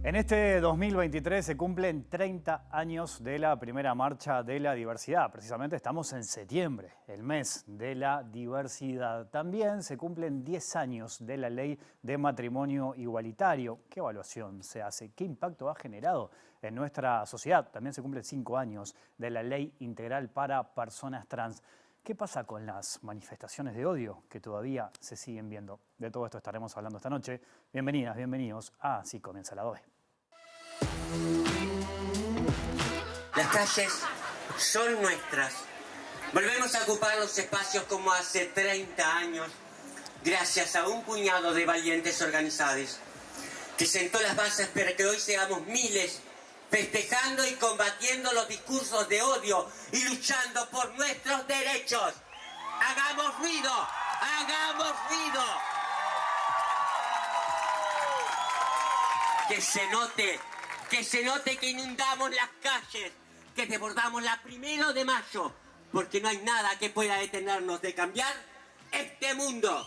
En este 2023 se cumplen 30 años de la primera marcha de la diversidad. Precisamente estamos en septiembre, el mes de la diversidad. También se cumplen 10 años de la ley de matrimonio igualitario. ¿Qué evaluación se hace? ¿Qué impacto ha generado en nuestra sociedad? También se cumplen 5 años de la ley integral para personas trans. ¿Qué pasa con las manifestaciones de odio que todavía se siguen viendo? De todo esto estaremos hablando esta noche. Bienvenidas, bienvenidos a Así Comienza la OE. Las calles son nuestras. Volvemos a ocupar los espacios como hace 30 años, gracias a un puñado de valientes organizados que sentó las bases para que hoy seamos miles, festejando y combatiendo los discursos de odio y luchando por nuestros derechos. ¡Hagamos ruido! ¡Hagamos ruido! Que se note que inundamos las calles, que desbordamos la 1 de mayo, porque no hay nada que pueda detenernos de cambiar este mundo.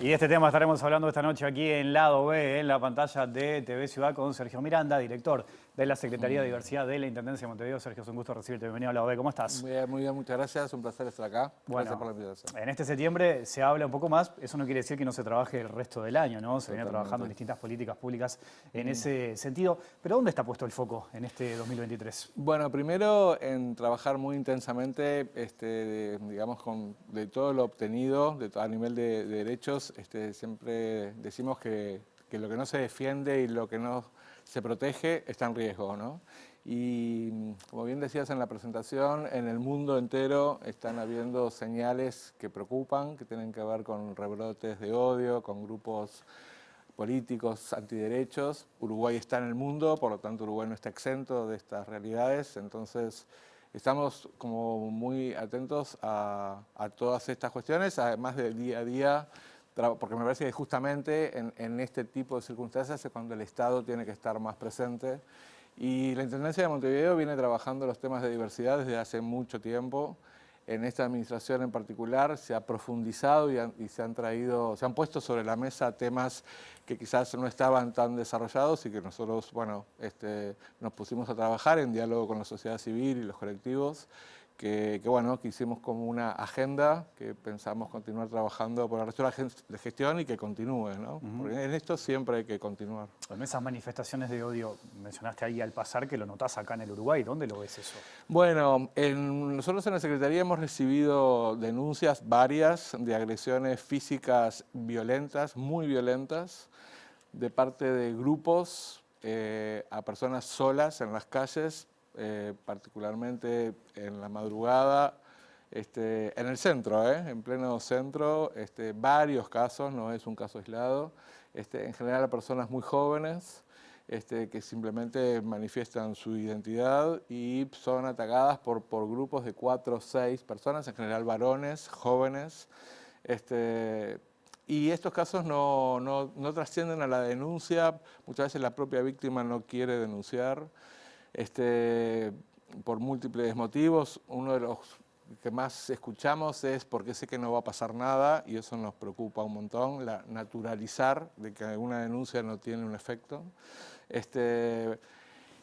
Y de este tema estaremos hablando esta noche aquí en Lado B, en la pantalla de TV Ciudad, con Sergio Miranda, director de la Secretaría de Diversidad de la Intendencia de Montevideo. Sergio, es un gusto recibirte. Bienvenido a Lado B. ¿Cómo estás? Muy bien, muchas gracias. Un placer estar acá. Bueno, gracias por la invitación. en este septiembre se habla un poco más. Eso no quiere decir que no se trabaje el resto del año, ¿no? Se viene trabajando en distintas políticas públicas en ese sentido. Pero ¿dónde está puesto el foco en este 2023? Bueno, primero en trabajar muy intensamente, digamos, de todo lo obtenido a nivel de derechos. Siempre decimos que lo que no se defiende y lo que no se protege está en riesgo, ¿no? Y como bien decías en la presentación, en el mundo entero están habiendo señales que preocupan, que tienen que ver con rebrotes de odio, con grupos políticos antiderechos. Uruguay está en el mundo, por lo tanto Uruguay no está exento de estas realidades. Entonces estamos como muy atentos a todas estas cuestiones, además de día a día, porque me parece que justamente en este tipo de circunstancias es cuando el Estado tiene que estar más presente. Y la Intendencia de Montevideo viene trabajando los temas de diversidad desde hace mucho tiempo. En esta administración en particular se ha profundizado y se han puesto sobre la mesa temas que quizás no estaban tan desarrollados y que nosotros, bueno, nos pusimos a trabajar en diálogo con la sociedad civil y los colectivos, que hicimos como una agenda que pensamos continuar trabajando por el resto de la gestión y que continúe, ¿no? Porque en esto siempre hay que continuar. En esas manifestaciones de odio, mencionaste ahí al pasar que lo notás acá en el Uruguay. ¿Dónde lo ves eso? Bueno, nosotros en la Secretaría hemos recibido denuncias varias de agresiones físicas violentas, muy violentas, de parte de grupos a personas solas en las calles, particularmente en la madrugada, en el centro, en pleno centro, varios casos, no es un caso aislado, en general a personas muy jóvenes, que simplemente manifiestan su identidad y son atacadas por grupos de 4 o 6 personas, en general varones, jóvenes. Y estos casos no trascienden a la denuncia, muchas veces la propia víctima no quiere denunciar, por múltiples motivos. Uno de los que más escuchamos es porque sé que no va a pasar nada, y eso nos preocupa un montón, naturalizar de que una denuncia no tiene un efecto.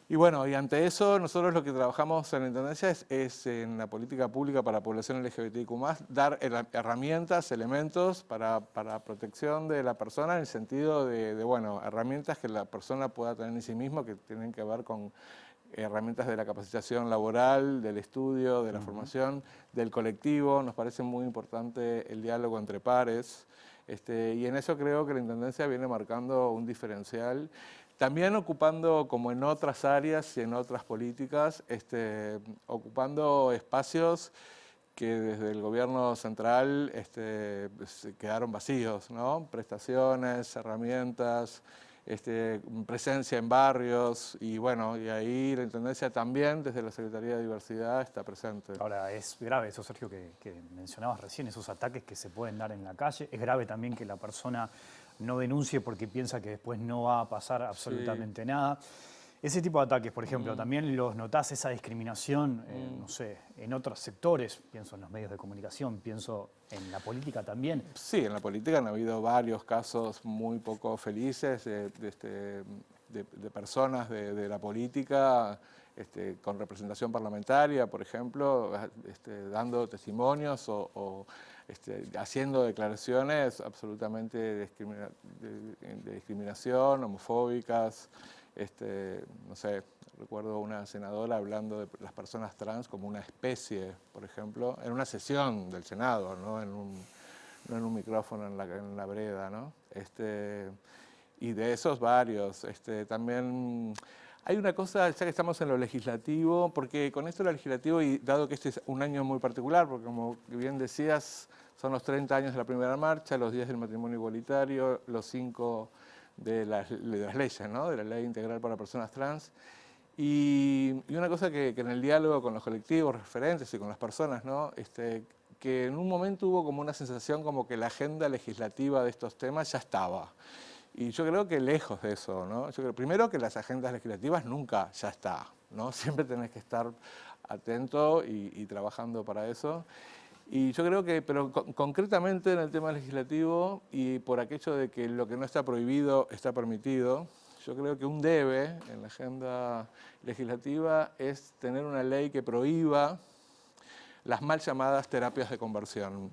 Y bueno, y ante eso nosotros lo que trabajamos en la Intendencia es en la política pública para la población LGBTIQ+, dar herramientas, elementos para protección de la persona, en el sentido de herramientas que la persona pueda tener en sí misma, que tienen que ver con herramientas de la capacitación laboral, del estudio, de la formación, del colectivo. Nos parece muy importante el diálogo entre pares, y en eso creo que la Intendencia viene marcando un diferencial. También ocupando, como en otras áreas y en otras políticas, ocupando espacios que desde el gobierno central quedaron vacíos, ¿no? Prestaciones, herramientas, presencia en barrios y bueno, y ahí la Intendencia también desde la Secretaría de Diversidad está presente. Ahora, es grave eso, Sergio, que mencionabas recién, esos ataques que se pueden dar en la calle. Es grave también que la persona no denuncie porque piensa que después no va a pasar absolutamente nada. Ese tipo de ataques, por ejemplo, ¿también los notás esa discriminación, no sé, en otros sectores? Pienso en los medios de comunicación, pienso en la política también. Sí, en la política han habido varios casos muy poco felices de personas de la política con representación parlamentaria, por ejemplo, dando testimonios o haciendo declaraciones absolutamente de discriminación, homofóbicas. No sé, recuerdo una senadora hablando de las personas trans como una especie, por ejemplo, en una sesión del Senado, no en un micrófono en la vereda, ¿no? Y de esos varios. También hay una cosa, ya que estamos en lo legislativo, porque con esto lo legislativo, y dado que este es un año muy particular, porque como bien decías, son los 30 años de la primera marcha, los 10 del matrimonio igualitario, los 5 de las leyes, ¿no? De la Ley Integral para Personas Trans. Y una cosa que en el diálogo con los colectivos referentes y con las personas, ¿no? Que en un momento hubo como una sensación como que la agenda legislativa de estos temas ya estaba. Y yo creo que lejos de eso, ¿no? Yo creo, primero, que las agendas legislativas nunca ya está, ¿no? Siempre tenés que estar atento y trabajando para eso. Y yo creo que, pero concretamente en el tema legislativo y por aquello de que lo que no está prohibido está permitido, yo creo que un debe en la agenda legislativa es tener una ley que prohíba las mal llamadas terapias de conversión.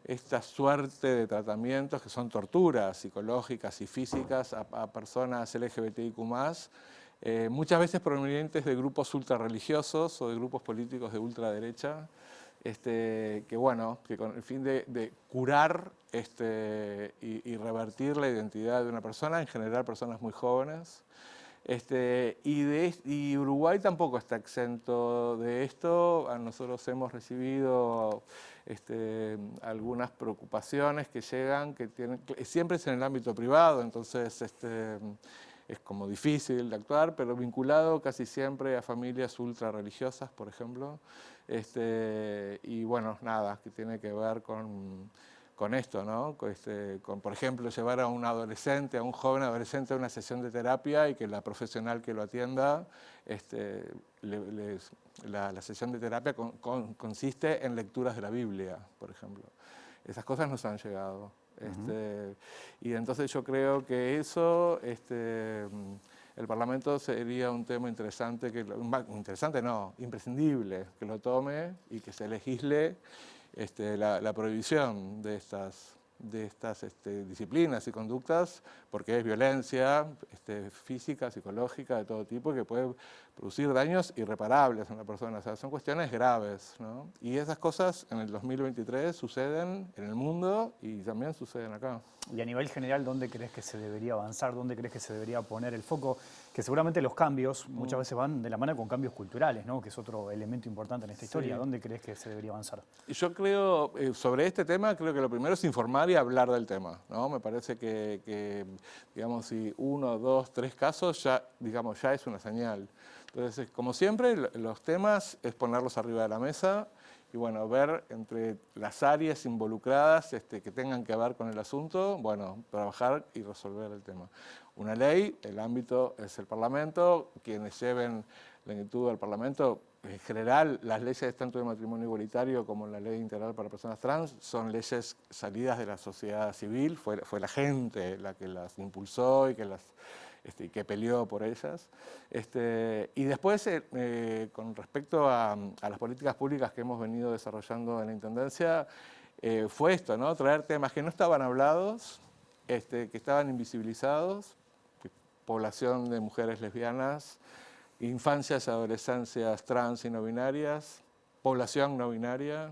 Esta suerte de tratamientos que son torturas psicológicas y físicas a personas LGBTIQ+, muchas veces provenientes de grupos ultrarreligiosos o de grupos políticos de ultraderecha, que bueno, que con el fin de curar y revertir la identidad de una persona, en general personas muy jóvenes. Y Uruguay tampoco está exento de esto. Nosotros hemos recibido algunas preocupaciones que llegan, siempre es en el ámbito privado, entonces es como difícil de actuar, pero vinculado casi siempre a familias ultra religiosas, por ejemplo. Y bueno, nada, que tiene que ver con esto, ¿no? Con, por ejemplo, llevar a un adolescente, a un joven adolescente a una sesión de terapia y que la profesional que lo atienda, la sesión de terapia consiste en lecturas de la Biblia, por ejemplo. Esas cosas nos han llegado. Y entonces yo creo que eso, el Parlamento sería un tema interesante, imprescindible, que lo tome y que se legisle la prohibición de estas disciplinas y conductas, porque es violencia física, psicológica, de todo tipo, que puede producir daños irreparables en la persona. O sea, son cuestiones graves, ¿no? Y esas cosas en el 2023 suceden en el mundo y también suceden acá. Y a nivel general, ¿dónde crees que se debería avanzar? ¿Dónde crees que se debería poner el foco? Que seguramente los cambios muchas veces van de la mano con cambios culturales, ¿no? Que es otro elemento importante en esta historia. ¿Dónde crees que se debería avanzar? Yo creo, sobre este tema, creo que lo primero es informar y hablar del tema, ¿no? Me parece que digamos, si 1, 2, 3 casos, ya es una señal. Entonces, como siempre, los temas es ponerlos arriba de la mesa y bueno, ver entre las áreas involucradas que tengan que ver con el asunto, bueno, trabajar y resolver el tema. Una ley, el ámbito es el Parlamento, quienes lleven la inquietud al Parlamento. En general, las leyes tanto de matrimonio igualitario como la Ley Integral para Personas Trans son leyes salidas de la sociedad civil, fue la gente la que las impulsó y que peleó por ellas. Y después, con respecto a las políticas públicas que hemos venido desarrollando en la Intendencia, fue esto, ¿no? Traer temas que no estaban hablados, que estaban invisibilizados, población de mujeres lesbianas, infancias y adolescencias trans y no binarias, población no binaria,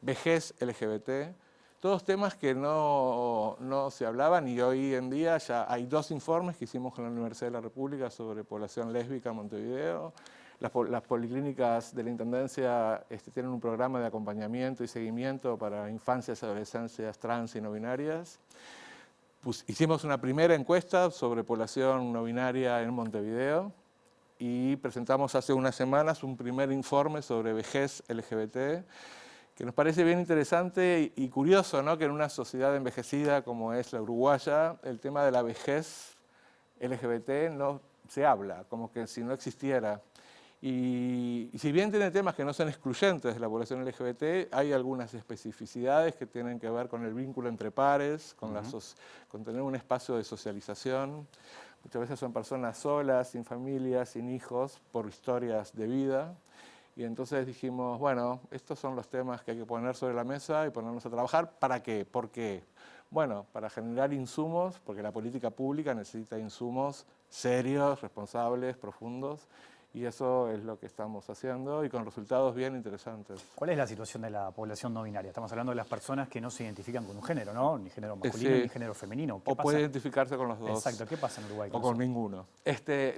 vejez LGBT, todos temas que no se hablaban y hoy en día ya hay 2 informes que hicimos con la Universidad de la República sobre población lésbica en Montevideo. Las policlínicas de la Intendencia tienen un programa de acompañamiento y seguimiento para infancias y adolescencias trans y no binarias. hicimos una primera encuesta sobre población no binaria en Montevideo y presentamos hace unas semanas un primer informe sobre vejez LGBT, que nos parece bien interesante y curioso, ¿no? Que en una sociedad envejecida como es la uruguaya, el tema de la vejez LGBT no se habla, como que si no existiera. Y si bien tiene temas que no son excluyentes de la población LGBT, hay algunas especificidades que tienen que ver con el vínculo entre pares, con tener un espacio de socialización. Muchas veces son personas solas, sin familia, sin hijos, por historias de vida. Y entonces dijimos, bueno, estos son los temas que hay que poner sobre la mesa y ponernos a trabajar. ¿Para qué? ¿Por qué? Bueno, para generar insumos, porque la política pública necesita insumos serios, responsables, profundos. Y eso es lo que estamos haciendo y con resultados bien interesantes. ¿Cuál es la situación de la población no binaria? Estamos hablando de las personas que no se identifican con un género, ¿no? Ni género masculino ni género femenino. O puede identificarse con los dos. Exacto. ¿Qué pasa en Uruguay o con ninguno.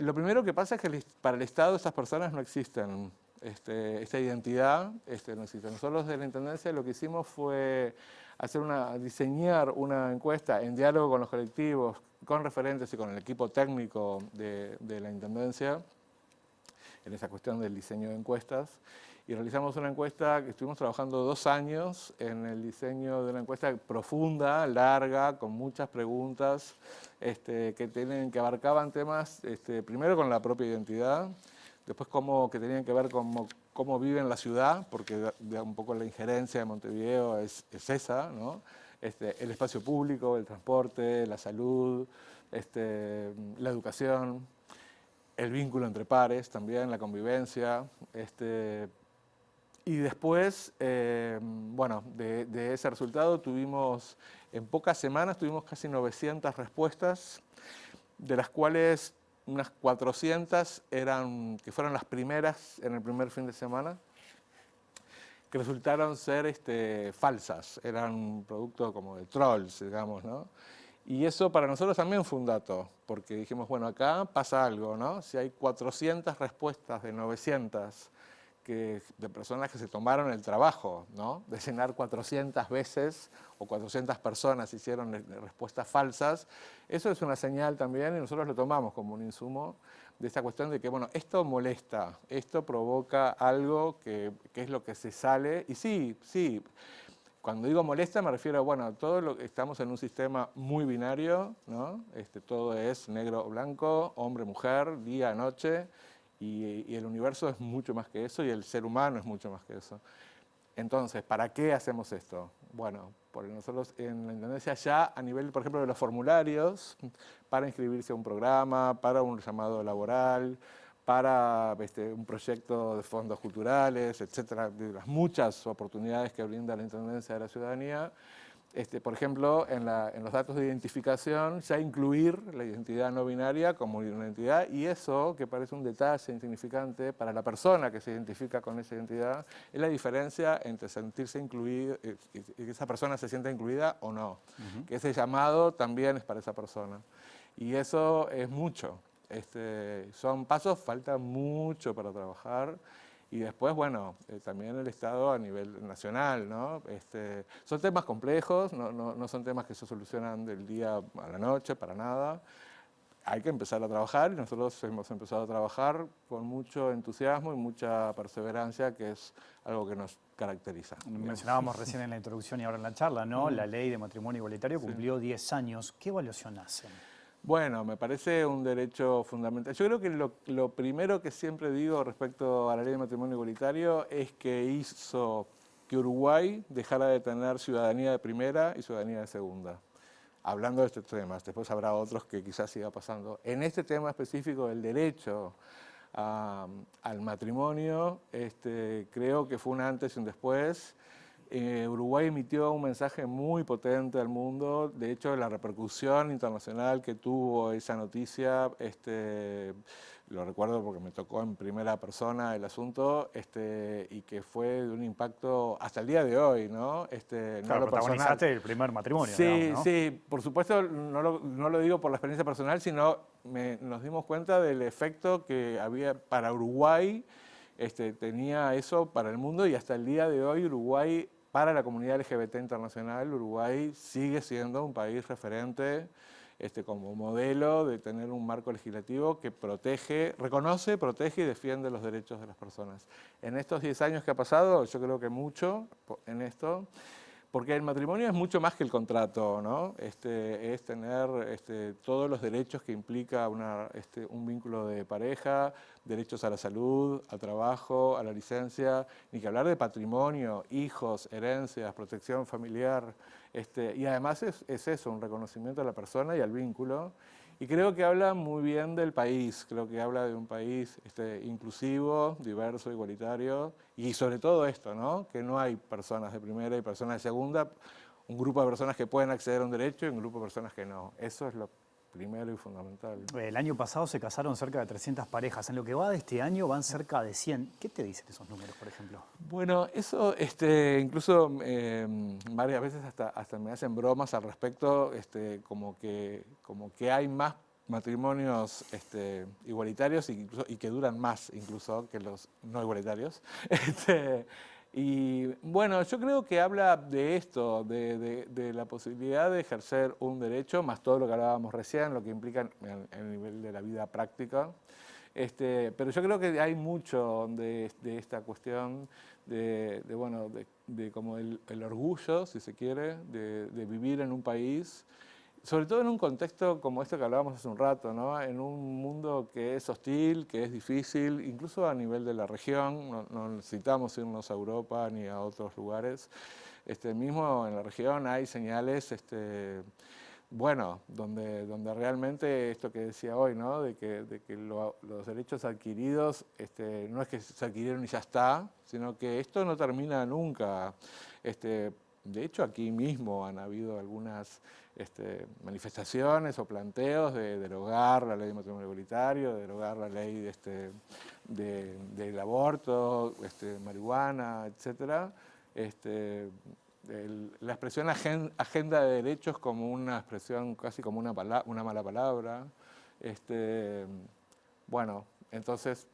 Lo primero que pasa es que para el Estado estas personas no existen. Esta identidad no existe. Nosotros de la Intendencia lo que hicimos fue diseñar una encuesta en diálogo con los colectivos, con referentes y con el equipo técnico de la Intendencia, en esa cuestión del diseño de encuestas, y realizamos una encuesta que estuvimos trabajando 2 años en el diseño de una encuesta profunda, larga, con muchas preguntas que abarcaban temas, primero con la propia identidad, después que tenían que ver con cómo viven en la ciudad, porque un poco la injerencia de Montevideo es esa, ¿no? El espacio público, el transporte, la salud, la educación, el vínculo entre pares también, la convivencia. Y después, de ese resultado en pocas semanas tuvimos casi 900 respuestas, de las cuales unas 400 que fueron las primeras en el primer fin de semana, que resultaron ser falsas, eran un producto como de trolls, digamos, ¿no? Y eso para nosotros también fue un dato, porque dijimos, bueno, acá pasa algo, ¿no? Si hay 400 respuestas de 900 de personas que se tomaron el trabajo, ¿no? De llenar 400 veces o 400 personas hicieron respuestas falsas, eso es una señal también y nosotros lo tomamos como un insumo de esta cuestión de que, bueno, esto molesta, esto provoca algo que es lo que se sale, y sí, cuando digo molesta me refiero a, bueno, estamos en un sistema muy binario, ¿no? Todo es negro o blanco, hombre, mujer, día, noche, y el universo es mucho más que eso y el ser humano es mucho más que eso. Entonces, ¿para qué hacemos esto? Bueno, porque nosotros en la Intendencia ya a nivel, por ejemplo, de los formularios, para inscribirse a un programa, para un llamado laboral, para un proyecto de fondos culturales, etcétera, de las muchas oportunidades que brinda la Intendencia de la Ciudadanía. Por ejemplo, en los datos de identificación, ya incluir la identidad no binaria como una identidad, y eso, que parece un detalle insignificante para la persona que se identifica con esa identidad, es la diferencia entre sentirse incluido, y que esa persona se sienta incluida o no. Que ese llamado también es para esa persona. Y eso es mucho. Son pasos, falta mucho para trabajar. Y después, bueno, también el Estado a nivel nacional, ¿no? Son temas complejos, no son temas que se solucionan del día a la noche, para nada. Hay que empezar a trabajar y nosotros hemos empezado a trabajar con mucho entusiasmo y mucha perseverancia, que es algo que nos caracteriza. Mencionábamos recién en la introducción y ahora en la charla, ¿no? La ley de matrimonio igualitario cumplió 10 años. ¿Qué evaluación hacen? Bueno, me parece un derecho fundamental. Yo creo que lo primero que siempre digo respecto a la ley de matrimonio igualitario es que hizo que Uruguay dejara de tener ciudadanía de primera y ciudadanía de segunda. Hablando de estos temas, después habrá otros que quizás siga pasando. En este tema específico del derecho al matrimonio, creo que fue un antes y un después. Uruguay emitió un mensaje muy potente al mundo. De hecho, la repercusión internacional que tuvo esa noticia, lo recuerdo porque me tocó en primera persona el asunto, y que fue de un impacto hasta el día de hoy, ¿no? Claro, protagonizaste el primer matrimonio. Sí, digamos, ¿no? sí, por supuesto, no lo digo por la experiencia personal, sino nos dimos cuenta del efecto que había para Uruguay, tenía eso para el mundo, y hasta el día de hoy Uruguay para la comunidad LGBT internacional, Uruguay sigue siendo un país referente como modelo de tener un marco legislativo que reconoce, protege y defiende los derechos de las personas. En estos 10 años que ha pasado, yo creo que mucho en esto, porque el matrimonio es mucho más que el contrato, ¿no? Es tener todos los derechos que implica un vínculo de pareja, derechos a la salud, al trabajo, a la licencia, ni que hablar de patrimonio, hijos, herencias, protección familiar. Y además es eso, un reconocimiento a la persona y al vínculo. Y creo que habla muy bien del país, creo que habla de un país inclusivo, diverso, igualitario, y sobre todo esto, ¿no? Que no hay personas de primera y personas de segunda, un grupo de personas que pueden acceder a un derecho y un grupo de personas que no. Eso es lo primero y fundamental. El año pasado se casaron cerca de 300 parejas. En lo que va de este año van cerca de 100. ¿Qué te dicen esos números, por ejemplo? Bueno, eso incluso varias veces hasta me hacen bromas al respecto, como que hay más matrimonios igualitarios y que duran más incluso que los no igualitarios. Y bueno, yo creo que habla de esto, de la posibilidad de ejercer un derecho, más todo lo que hablábamos recién, lo que implica el nivel de la vida práctica. Pero yo creo que hay mucho de esta cuestión de como el orgullo, si se quiere, de vivir en un país, sobre todo en un contexto como este que hablábamos hace un rato, ¿no? En un mundo que es hostil, que es difícil, incluso a nivel de la región, no necesitamos irnos a Europa ni a otros lugares. Mismo en la región hay señales donde realmente esto que decía hoy, ¿no? de que los derechos adquiridos no es que se adquirieron y ya está, sino que esto no termina nunca. De hecho, aquí mismo han habido algunas manifestaciones o planteos de derogar la ley de matrimonio igualitario, de derogar la ley del aborto, marihuana, etc. La expresión agenda de derechos como una expresión casi como una mala palabra. Bueno, entonces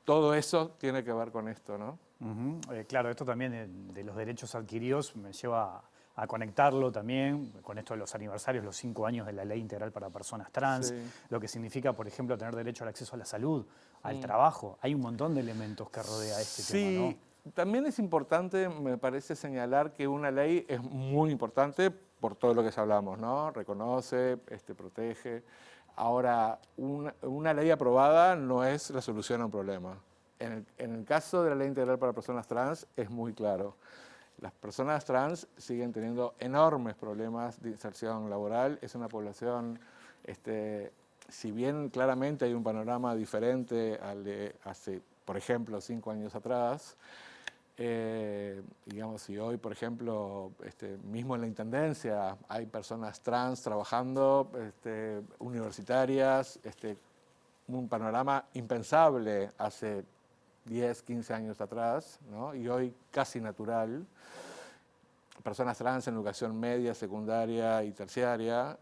todo eso tiene que ver con esto, ¿no? Claro, esto también de los derechos adquiridos me lleva a conectarlo también con esto de los aniversarios, los 5 años de la Ley Integral para Personas Trans, sí. Lo que significa, por ejemplo, tener derecho al acceso a la salud, al trabajo. Hay un montón de elementos que rodea este tema, ¿no? También es importante, me parece, señalar que una ley es muy importante por todo lo que ya hablamos, ¿no? Reconoce, protege. Ahora, una ley aprobada no es la solución a un problema. En el caso de la Ley Integral para Personas Trans es muy claro. Las personas trans siguen teniendo enormes problemas de inserción laboral. Es una población, si bien claramente hay un panorama diferente al de hace, por ejemplo, 5 años atrás, digamos, si hoy, por ejemplo, mismo en la Intendencia hay personas trans trabajando, universitarias, un panorama impensable hace 10, 15 años atrás, ¿no? Y hoy casi natural. Personas trans en educación media, secundaria y terciaria,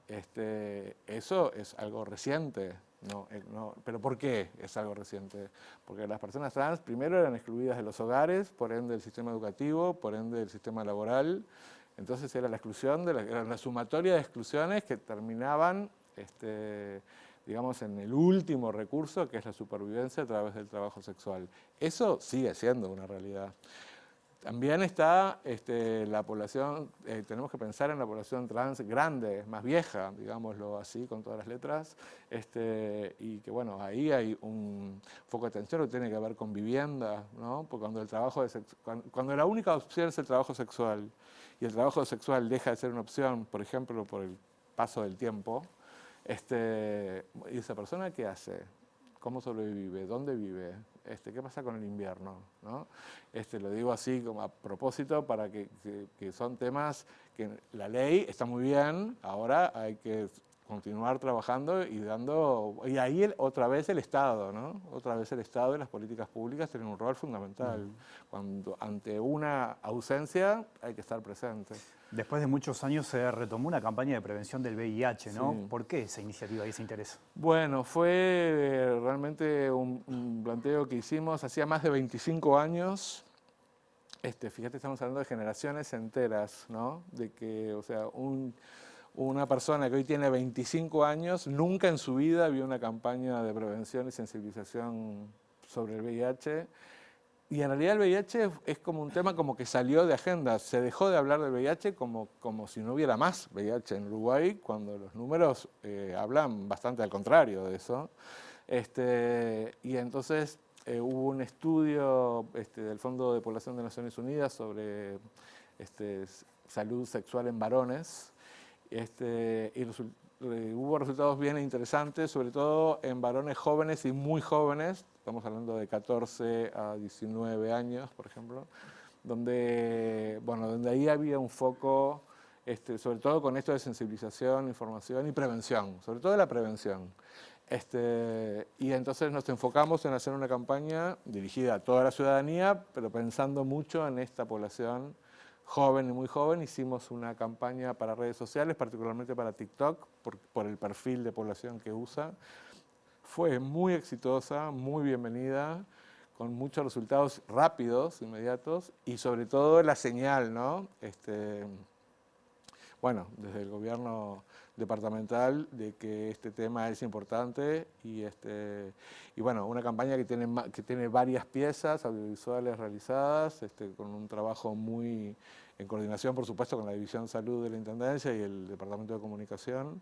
eso es algo reciente. ¿Pero por qué es algo reciente? Porque las personas trans primero eran excluidas de los hogares, por ende del sistema educativo, por ende del sistema laboral. Entonces era la exclusión, era la sumatoria de exclusiones que terminaban digamos, en el último recurso, que es la supervivencia a través del trabajo sexual. Eso sigue siendo una realidad. También está la población, tenemos que pensar en la población trans grande, más vieja, digámoslo así, con todas las letras, y que bueno, ahí hay un foco de atención que tiene que ver con vivienda, ¿no? Porque cuando la única opción es el trabajo sexual, y el trabajo sexual deja de ser una opción, por ejemplo, por el paso del tiempo, ¿y esa persona qué hace? ¿Cómo sobrevive? ¿Dónde vive? ¿Qué pasa con el invierno? ¿No? Lo digo así como a propósito para que son temas que la ley está muy bien, ahora hay que continuar trabajando y ahí otra vez el Estado, ¿no? Otra vez el Estado y las políticas públicas tienen un rol fundamental. Cuando ante una ausencia hay que estar presente. Después de muchos años se retomó una campaña de prevención del VIH, ¿no? Sí. ¿Por qué esa iniciativa y ese interés? Bueno, fue realmente un planteo que hicimos hacía más de 25 años. fíjate, estamos hablando de generaciones enteras, ¿no? De que, o sea, una persona que hoy tiene 25 años nunca en su vida vio una campaña de prevención y sensibilización sobre el VIH. Y en realidad el VIH es como un tema como que salió de agenda. Se dejó de hablar del VIH como si no hubiera más VIH en Uruguay, cuando los números hablan bastante al contrario de eso. Y entonces hubo un estudio del Fondo de Población de Naciones Unidas sobre salud sexual en varones, hubo resultados bien interesantes, sobre todo en varones jóvenes y muy jóvenes, estamos hablando de 14 a 19 años, por ejemplo, donde ahí había un foco, sobre todo con esto de sensibilización, información y prevención, sobre todo la prevención. Y entonces nos enfocamos en hacer una campaña dirigida a toda la ciudadanía, pero pensando mucho en esta población joven y muy joven. Hicimos una campaña para redes sociales, particularmente para TikTok, por el perfil de población que usa. Fue muy exitosa, muy bienvenida, con muchos resultados rápidos, inmediatos, y sobre todo la señal, ¿no? Bueno, desde el gobierno departamental, de que este tema es importante y bueno, una campaña que tiene varias piezas audiovisuales realizadas, con un trabajo muy en coordinación, por supuesto, con la División Salud de la Intendencia y el Departamento de Comunicación,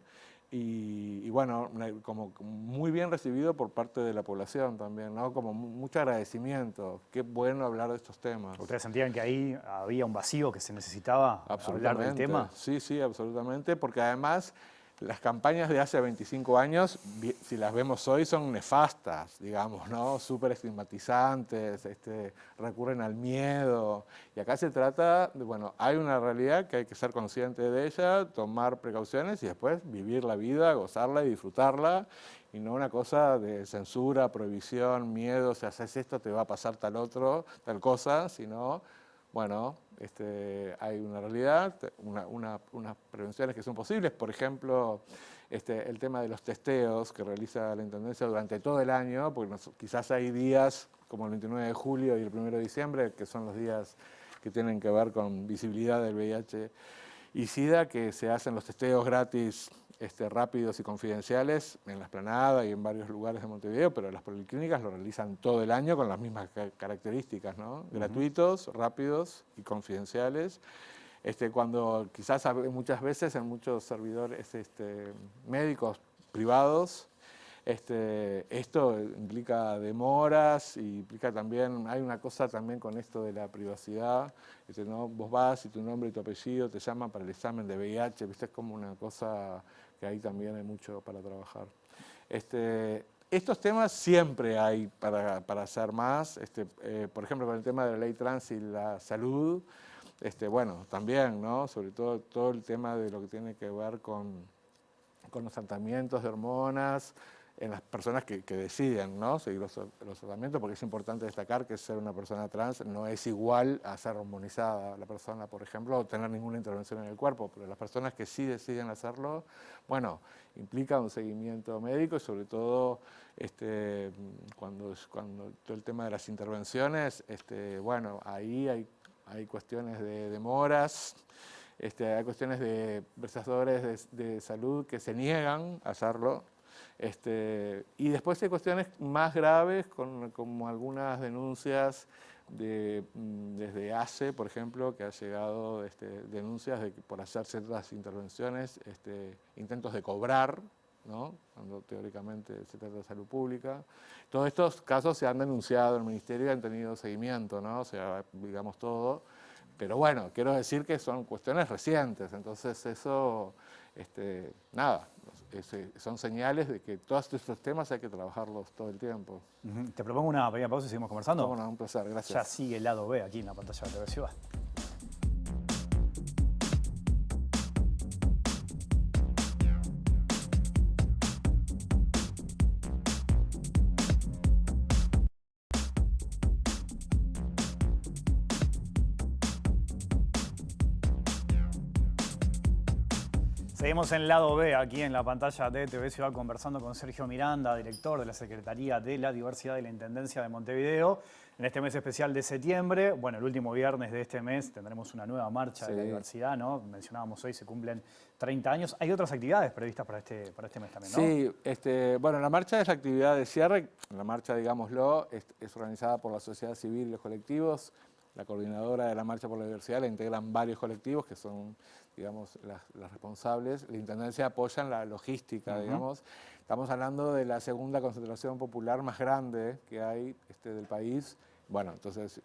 y bueno, como muy bien recibido por parte de la población también, ¿no? Como mucho agradecimiento. Qué bueno hablar de estos temas. ¿Ustedes sentían que ahí había un vacío, que se necesitaba hablar del tema? Sí, sí, absolutamente, porque además las campañas de hace 25 años, si las vemos hoy, son nefastas, digamos, ¿no? Súper estigmatizantes, recurren al miedo. Y acá se trata de, bueno, hay una realidad que hay que ser consciente de ella, tomar precauciones y después vivir la vida, gozarla y disfrutarla, y no una cosa de censura, prohibición, miedo, si haces esto te va a pasar tal cosa, sino, bueno, hay una realidad, unas prevenciones que son posibles. Por ejemplo, el tema de los testeos que realiza la Intendencia durante todo el año, porque quizás hay días como el 29 de julio y el 1 de diciembre, que son los días que tienen que ver con visibilidad del VIH y SIDA, que se hacen los testeos gratis, rápidos y confidenciales en la Esplanada y en varios lugares de Montevideo, pero las policlínicas lo realizan todo el año con las mismas características, ¿no? Gratuitos, rápidos y confidenciales. Cuando quizás muchas veces en muchos servidores médicos privados, esto implica demoras y implica también, hay una cosa también con esto de la privacidad, ¿no? Vos vas y tu nombre y tu apellido te llaman para el examen de VIH, ¿viste? Es como una cosa que ahí también hay mucho para trabajar. Estos temas siempre hay para hacer más, por ejemplo, con el tema de la ley trans y la salud, bueno, también, ¿no? Sobre todo el tema de lo que tiene que ver con los tratamientos de hormonas en las personas que deciden, ¿no? Seguir los tratamientos, porque es importante destacar que ser una persona trans no es igual a ser hormonizada la persona, por ejemplo, o tener ninguna intervención en el cuerpo, pero las personas que sí deciden hacerlo, bueno, implica un seguimiento médico y sobre todo cuando todo el tema de las intervenciones, bueno, ahí hay cuestiones de demoras, hay cuestiones de prestadores de salud que se niegan a hacerlo. Y después hay cuestiones más graves, como algunas denuncias desde ACE, por ejemplo, que ha llegado denuncias por hacer ciertas intervenciones, intentos de cobrar, ¿no? Cuando teóricamente se trata de salud pública. Todos estos casos se han denunciado en el Ministerio y han tenido seguimiento, ¿no? O sea, digamos todo. Pero bueno, quiero decir que son cuestiones recientes, entonces eso, nada, son señales de que todos estos temas hay que trabajarlos todo el tiempo. Te propongo una pequeña pausa y seguimos conversando. Bueno, un placer, gracias. Ya sigue el lado B aquí en la pantalla de TV Ciudad. Seguimos en Lado B, aquí en la pantalla de TV Ciudad, conversando con Sergio Miranda, director de la Secretaría de la Diversidad de la Intendencia de Montevideo. En este mes especial de septiembre, bueno, el último viernes de este mes tendremos una nueva marcha de la diversidad, ¿no? Mencionábamos hoy, se cumplen 30 años. Hay otras actividades previstas para este mes también, ¿no? Sí, bueno, la marcha es la actividad de cierre. La marcha, digámoslo, es organizada por la sociedad civil y los colectivos. La coordinadora de la Marcha por la Diversidad la integran varios colectivos que son, digamos, las responsables. La Intendencia apoya en la logística, digamos. Estamos hablando de la segunda concentración popular más grande que hay del país. Bueno, entonces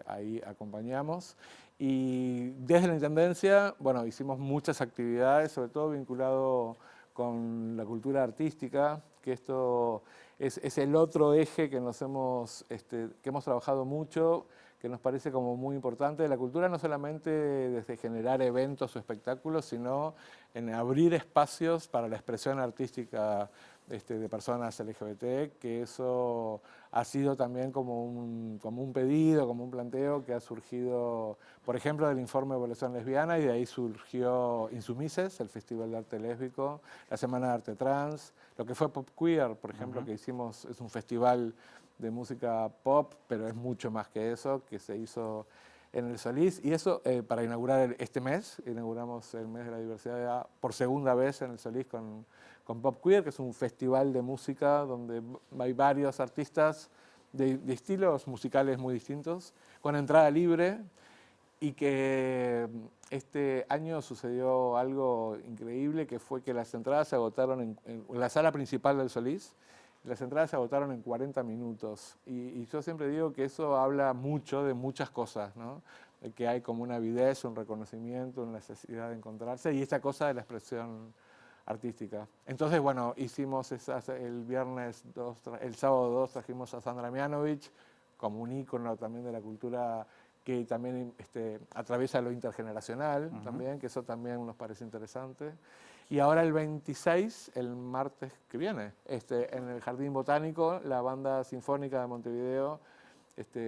ahí acompañamos. Y desde la Intendencia, bueno, hicimos muchas actividades, sobre todo vinculado con la cultura artística, que esto es el otro eje que que hemos trabajado mucho, que nos parece como muy importante. La cultura no solamente desde generar eventos o espectáculos, sino en abrir espacios para la expresión artística de personas LGBT, que eso ha sido también como un pedido, como un planteo que ha surgido, por ejemplo, del informe de población lesbiana, y de ahí surgió Insumises, el Festival de Arte Lésbico, la Semana de Arte Trans, lo que fue Pop Queer, por ejemplo, que hicimos, es un festival de música pop, pero es mucho más que eso, que se hizo en el Solís. Y eso para inaugurar este mes, inauguramos el mes de la diversidad por segunda vez en el Solís con Pop Queer, que es un festival de música donde hay varios artistas de estilos musicales muy distintos, con entrada libre, y que este año sucedió algo increíble, que fue que las entradas se agotaron en la sala principal del Solís. Las entradas se agotaron en 40 minutos y yo siempre digo que eso habla mucho de muchas cosas, ¿no? Que hay como una avidez, un reconocimiento, una necesidad de encontrarse y esta cosa de la expresión artística. Entonces, bueno, hicimos el sábado 2 trajimos a Sandra Mianovich como un ícono también de la cultura que también atraviesa lo intergeneracional, también, que eso también nos parece interesante. Y ahora el 26, el martes que viene, en el Jardín Botánico, la Banda Sinfónica de Montevideo,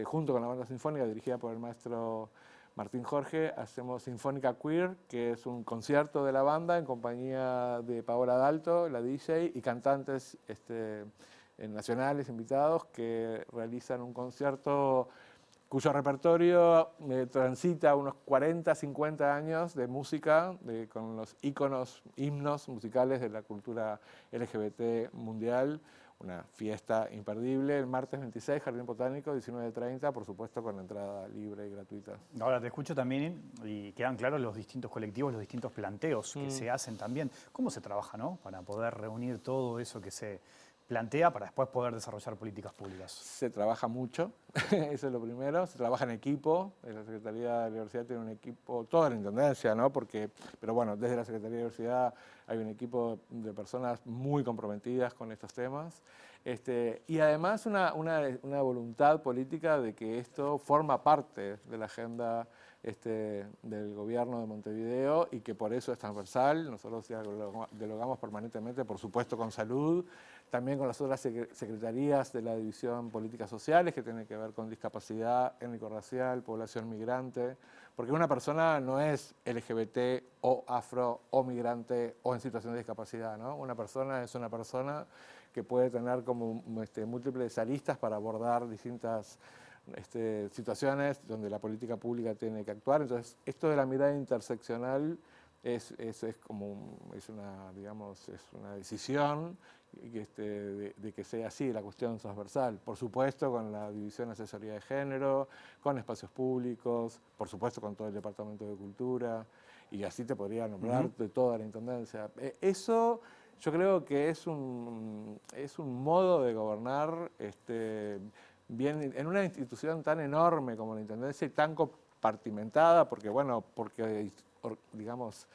junto con la Banda Sinfónica dirigida por el maestro Martín Jorge, hacemos Sinfónica Queer, que es un concierto de la banda en compañía de Paola Dalto, la DJ, y cantantes nacionales invitados que realizan un concierto cuyo repertorio transita unos 40, 50 años de música, con los himnos musicales de la cultura LGBT mundial. Una fiesta imperdible, el martes 26, Jardín Botánico, 19:30, por supuesto con entrada libre y gratuita. Ahora te escucho también y quedan claros los distintos colectivos, los distintos planteos que se hacen también. ¿Cómo se trabaja, no? Para poder reunir todo eso que se plantea para después poder desarrollar políticas públicas. Se trabaja mucho, eso es lo primero, se trabaja en equipo, la Secretaría de la Diversidad tiene un equipo, toda la Intendencia, ¿no? Pero bueno, desde la Secretaría de Diversidad hay un equipo de personas muy comprometidas con estos temas, y además una voluntad política de que esto forma parte de la agenda del gobierno de Montevideo y que por eso es transversal. Nosotros dialogamos permanentemente, por supuesto, con salud, también con las otras secretarías de la División Políticas Sociales, que tienen que ver con discapacidad étnico-racial, población migrante, porque una persona no es LGBT o afro o migrante o en situación de discapacidad, ¿no? Una persona es una persona que puede tener como múltiples aristas para abordar distintas situaciones donde la política pública tiene que actuar. Entonces, esto de la mirada interseccional es una decisión de que sea así, la cuestión transversal. Por supuesto, con la División de Asesoría de Género, con espacios públicos, por supuesto con todo el Departamento de Cultura, y así te podría nombrar de toda la Intendencia. Eso yo creo que es un modo de gobernar bien, en una institución tan enorme como la Intendencia y tan compartimentada, porque digamos,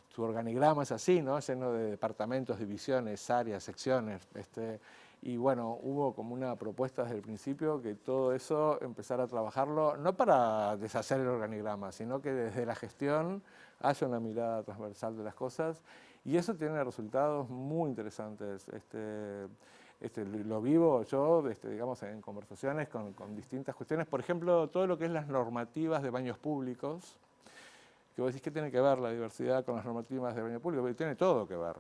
su organigrama es así, ¿no? Lleno de departamentos, divisiones, áreas, secciones. Y bueno, hubo como una propuesta desde el principio que todo eso empezara a trabajarlo, no para deshacer el organigrama, sino que desde la gestión haya una mirada transversal de las cosas. Y eso tiene resultados muy interesantes. Lo vivo yo, digamos, en conversaciones con distintas cuestiones. Por ejemplo, todo lo que es las normativas de baños públicos, que vos decís, ¿qué tiene que ver la diversidad con las normativas de baño público? Porque tiene todo que ver.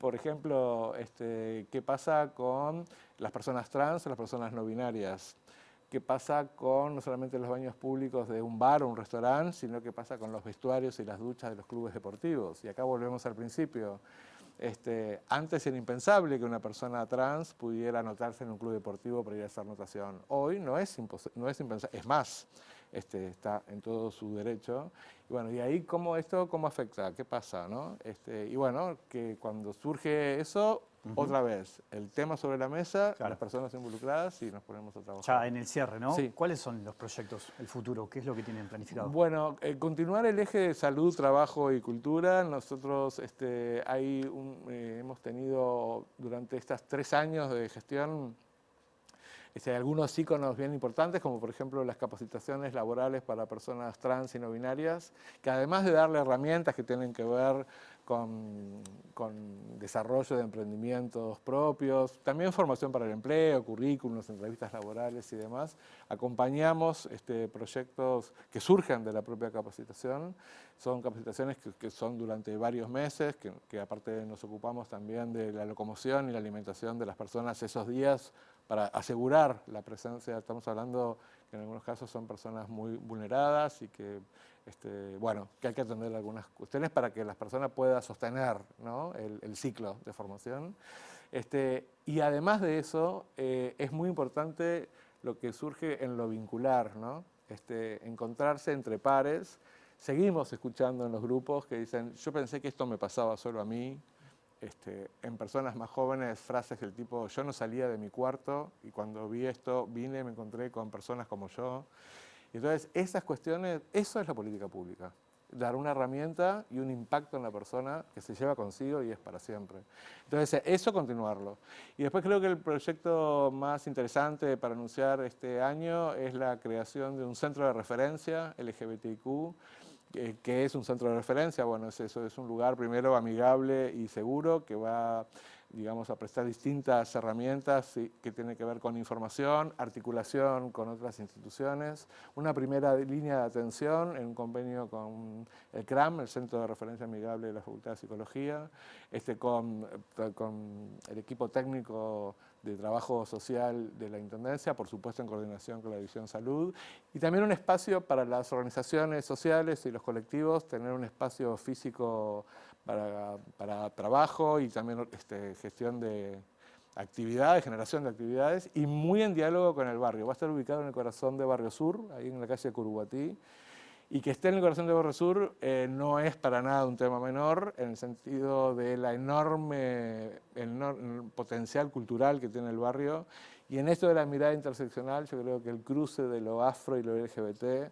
Por ejemplo, ¿qué pasa con las personas trans o las personas no binarias? ¿Qué pasa con no solamente los baños públicos de un bar o un restaurante, sino qué pasa con los vestuarios y las duchas de los clubes deportivos? Y acá volvemos al principio. Antes era impensable que una persona trans pudiera anotarse en un club deportivo para ir a hacer natación. Hoy no es impensable, es más, está en todo su derecho. Y bueno, y ahí cómo afecta, qué pasa, ¿no? Y bueno, que cuando surge eso, otra vez, el tema sobre la mesa, Claro. las personas involucradas y nos ponemos a trabajar. Ya en el cierre, ¿no? Sí. ¿Cuáles son los proyectos, el futuro? ¿Qué es lo que tienen planificado? Bueno, continuar el eje de salud, trabajo y cultura. Nosotros hemos tenido durante estos 3 años de gestión algunos íconos bien importantes, como por ejemplo las capacitaciones laborales para personas trans y no binarias, que además de darle herramientas que tienen que ver con desarrollo de emprendimientos propios, también formación para el empleo, currículums, entrevistas laborales y demás, acompañamos proyectos que surgen de la propia capacitación. Son capacitaciones que son durante varios meses, que aparte nos ocupamos también de la locomoción y la alimentación de las personas esos días para asegurar la presencia. Estamos hablando que en algunos casos son personas muy vulneradas y que, que hay que atender algunas cuestiones para que las personas puedan sostener, ¿no?, el ciclo de formación. Y además de eso, es muy importante lo que surge en lo vincular, ¿no? Encontrarse entre pares. Seguimos escuchando en los grupos que dicen, yo pensé que esto me pasaba solo a mí. En personas más jóvenes, frases del tipo, yo no salía de mi cuarto y cuando vi esto vine y me encontré con personas como yo. Y entonces, esas cuestiones, eso es la política pública. Dar una herramienta y un impacto en la persona que se lleva consigo y es para siempre. Entonces, eso continuarlo. Y después creo que el proyecto más interesante para anunciar este año es la creación de un centro de referencia LGBTIQ, que es un centro de referencia. Bueno, eso es un lugar primero amigable y seguro que va, digamos, a prestar distintas herramientas que tienen que ver con información, articulación con otras instituciones, una primera línea de atención en un convenio con el CRAM, el Centro de Referencia Amigable de la Facultad de Psicología, con el equipo técnico de trabajo social de la Intendencia, por supuesto en coordinación con la División Salud, y también un espacio para las organizaciones sociales y los colectivos, tener un espacio físico para trabajo y también gestión de actividades, generación de actividades, y muy en diálogo con el barrio. Va a estar ubicado en el corazón de Barrio Sur, ahí en la calle Curuguatí, y que esté en el corazón de Barrio Sur no es para nada un tema menor, en el sentido de la enorme potencial cultural que tiene el barrio. Y en esto de la mirada interseccional, yo creo que el cruce de lo afro y lo LGBT,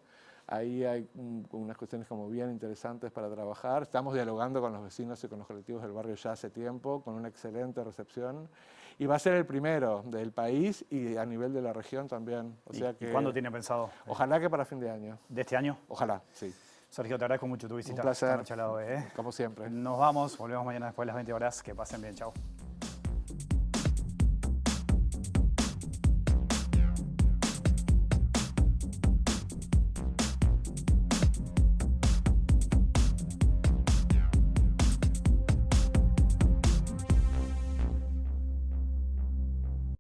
ahí hay unas cuestiones como bien interesantes para trabajar. Estamos dialogando con los vecinos y con los colectivos del barrio ya hace tiempo, con una excelente recepción. Y va a ser el primero del país y a nivel de la región también. O sea que, ¿Y cuándo tiene pensado? Ojalá que para fin de año. ¿De este año? Ojalá, sí. Sergio, te agradezco mucho tu visita. Un placer, esta noche al lado, como siempre. Nos vamos, volvemos mañana después de las 20 horas. Que pasen bien, chao.